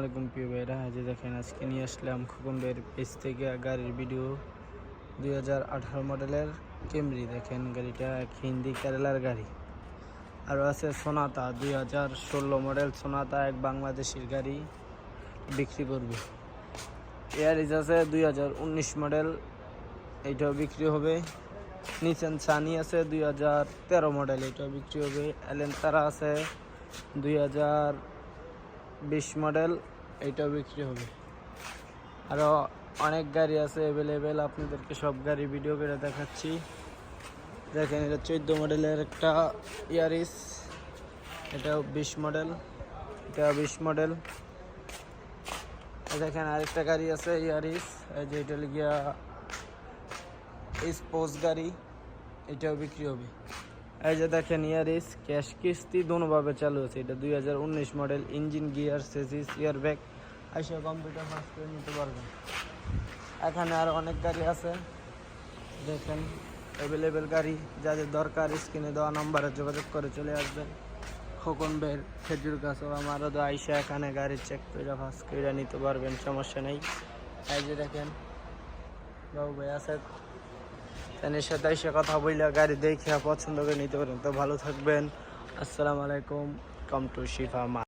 আলাইকুম প্রিয় ভাইরা, আজ দেখেন আজকে নিয়ে আসলাম খোকন ভাইয়ের পেজ থেকে গাড়ির ভিডিও। 2018 মডেলের ক্যামরি, দেখেন গাড়িটা এক হিন্দি কেরালার গাড়ি। আর আছে সোনাতা 2016 মডেল সোনাতা, এক বাংলাদেশের গাড়ি বিক্রি করবে। এয়ারিজ আছে 2019 মডেল, এইটাও বিক্রি হবে। নিসান সানি আছে 2013 মডেল, এটাও বিক্রি হবে। এলেন্তারা আছে 2020 মডেল, এইটাও বিক্রি হবে। আরও অনেক গাড়ি আছে অ্যাভেলেবেল, আপনাদেরকে সব গাড়ি ভিডিও করে দেখাচ্ছি। দেখেন এটা 14 মডেলের একটা ইয়ারিস, এটাও 20 মডেল, এটা 20 মডেল। দেখেন আরেকটা গাড়ি আছে ইয়ারিস, এই যে এটা লিগিয়া স্পোর্টস গাড়ি, এটাও বিক্রি হবে। এই যে দেখেন ইয়ারিস ক্যাশ কিস্তি দোনোভাবে চালু আছে। এটা 2019 model, engine, gear, chassis, air bag এসব কম্পিউটার ফার্স্ট করে নিতে পারবেন। এখানে আর অনেক গাড়ি আছে, দেখেন অ্যাভেলেবেল গাড়ি। যাদের দরকার স্ক্রিনে দেওয়া নাম্বারে যোগাযোগ করে চলে আসবেন। খোকন ভাইয়ের খেজুর গাছও আমারও তো আইসা এখানে গাড়ি চেক করে ফার্স্ট করে নিতে পারবেন, সমস্যা নেই। এই যে দেখেন বাবু ভাই আছে, তাদের সাথে এসে কথা বললে গাড়ি দেখে পছন্দ করে নিতে পারেন। তো ভালো থাকবেন, আসসালামু আলাইকুম, কাম টু শিফা।